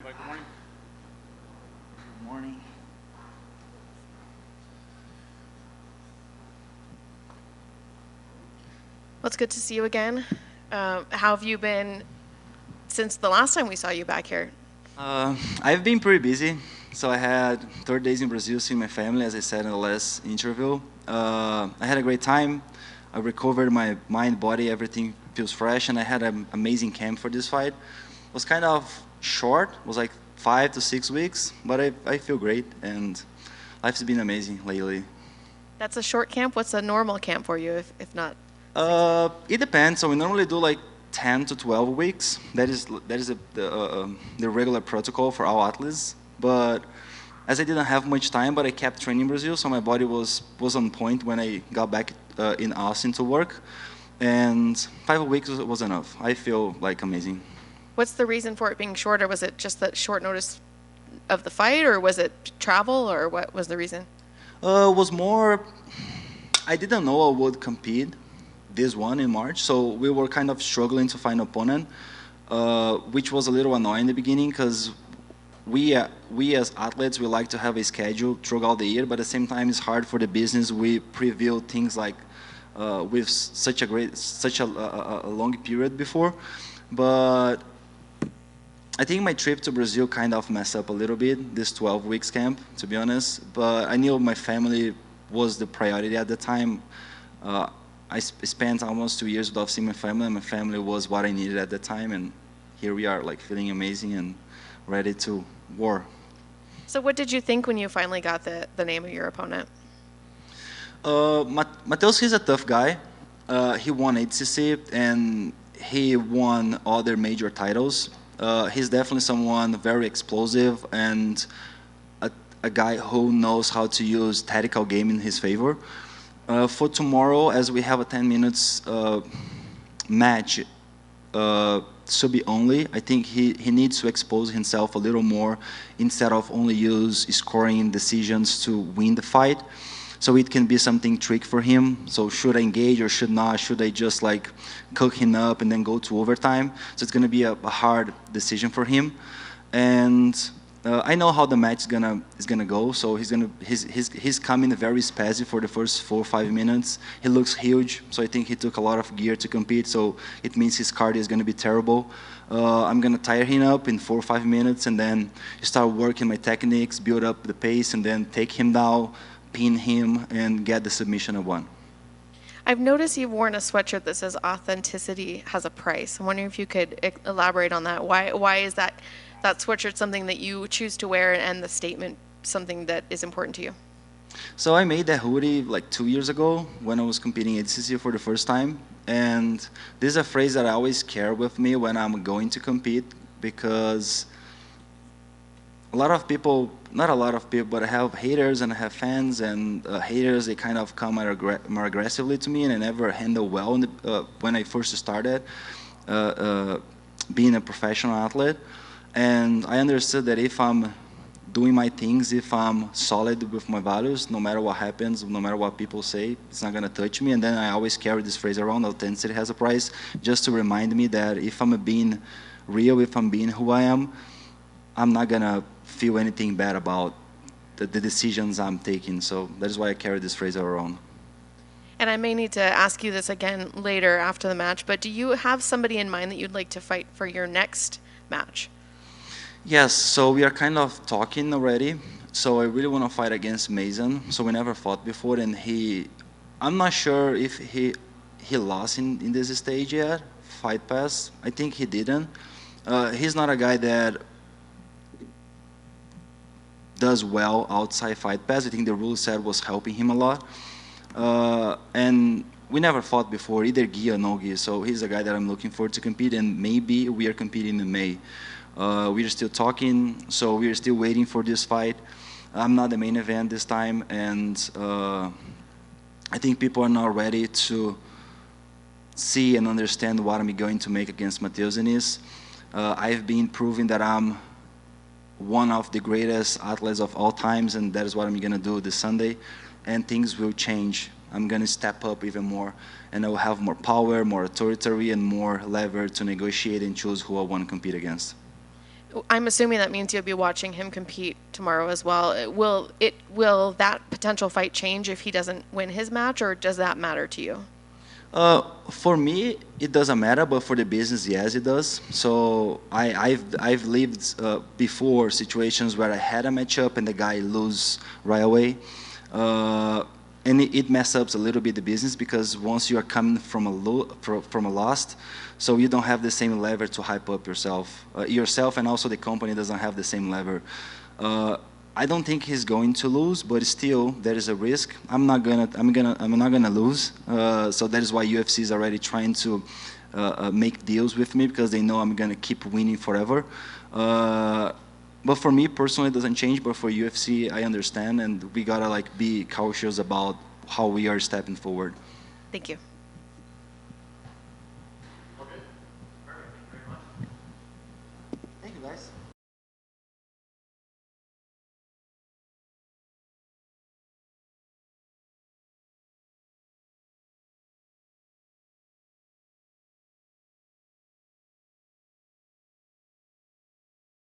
Good morning. Good morning. Well, it's good to see you again. How have you been since the last time we saw you back here? I've been pretty busy. So I had 30 days in Brazil seeing my family, as I said in the last interview. I had a great time. I recovered my mind, body, everything feels fresh, and I had an amazing camp for this fight. It was kind of short. It was like 5 to 6 weeks, but I feel great, and life's been amazing lately. That's a short camp. What's a normal camp for you, if not? It depends. So we normally do like 10 to 12 weeks. That is the regular protocol for all athletes. But as I didn't have much time, but I kept training in Brazil, so my body was on point when I got back in Austin to work, and 5 weeks was enough. I feel like amazing. What's the reason for it being shorter? Was it just that short notice of the fight, or was it travel, or what was the reason? Was more. I didn't know I would compete this one in March, so we were kind of struggling to find an opponent, which was a little annoying in the beginning because we as athletes we like to have a schedule throughout the year, but at the same time it's hard for the business. We preview things like with such a long period before, but I think my trip to Brazil kind of messed up a little bit this 12 weeks camp, to be honest. But I knew my family was the priority at the time. Spent almost 2 years without seeing my family, and my family was what I needed at the time. And here we are, like feeling amazing and ready to war. So what did you think when you finally got the name of your opponent? Mateus, he's a tough guy. He won HCC and he won other major titles. He's definitely someone very explosive and a guy who knows how to use tactical game in his favor. For tomorrow, as we have a 10 minutes match, sub only, I think he needs to expose himself a little more instead of only use scoring decisions to win the fight. So it can be something trick for him. So should I engage or should not? Should I just like cook him up and then go to overtime? So it's gonna be a hard decision for him. And I know how the match is gonna go. So he's coming very spazzy for the first 4 or 5 minutes. He looks huge. So I think he took a lot of gear to compete. So it means his cardio is gonna be terrible. I'm gonna tire him up in 4 or 5 minutes and then start working my techniques, build up the pace, and then take him down, pin him, and get the submission at one. I've noticed you've worn a sweatshirt that says "Authenticity has a price." I'm wondering if you could elaborate on that. Why is that sweatshirt something that you choose to wear, and the statement something that is important to you? So I made that hoodie like 2 years ago when I was competing at ADCC for the first time, and this is a phrase that I always carry with me when I'm going to compete because a lot of people, not a lot of people, but I have haters and I have fans, and haters, they kind of come more aggressively to me, and I never handle well when I first started being a professional athlete. And I understood that if I'm doing my things, if I'm solid with my values, no matter what happens, no matter what people say, it's not gonna touch me. And then I always carry this phrase around, authenticity has a price, just to remind me that if I'm being real, if I'm being who I am, I'm not gonna feel anything bad about the decisions I'm taking. So that is why I carry this phrase around. And I may need to ask you this again later after the match, but do you have somebody in mind that you'd like to fight for your next match? Yes, so we are kind of talking already. So I really want to fight against Mason. So we never fought before, and I'm not sure if he lost in this stage yet, Fight Pass. I think he didn't. He's not a guy that does well outside Fight Pass. I think the rule set was helping him a lot. And we never fought before, either gi or no gi. So he's a guy that I'm looking forward to compete, and maybe we are competing in May. We are still talking, so we are still waiting for this fight. I'm not the main event this time, and I think people are not ready to see and understand what I'm going to make against Mateus Diniz. I've been proving that I'm one of the greatest athletes of all times, and that is what I'm gonna do this Sunday, and things will change. I'm gonna step up even more, and I will have more power, more authority, and more lever to negotiate and choose who I want to compete against. I'm assuming that means you'll be watching him compete tomorrow as well. Will that potential fight change if he doesn't win his match, or does that matter to you? For me, it doesn't matter, but for the business, yes, it does. So I've lived before situations where I had a matchup and the guy lose right away, and it messes up a little bit the business because once you are coming from from a loss, so you don't have the same lever to hype up yourself, and also the company doesn't have the same lever. I don't think he's going to lose, but still there is a risk. I'm not gonna lose. So that is why UFC is already trying to make deals with me because they know I'm gonna keep winning forever. But for me personally, it doesn't change. But for UFC, I understand, and we gotta like be cautious about how we are stepping forward. Thank you.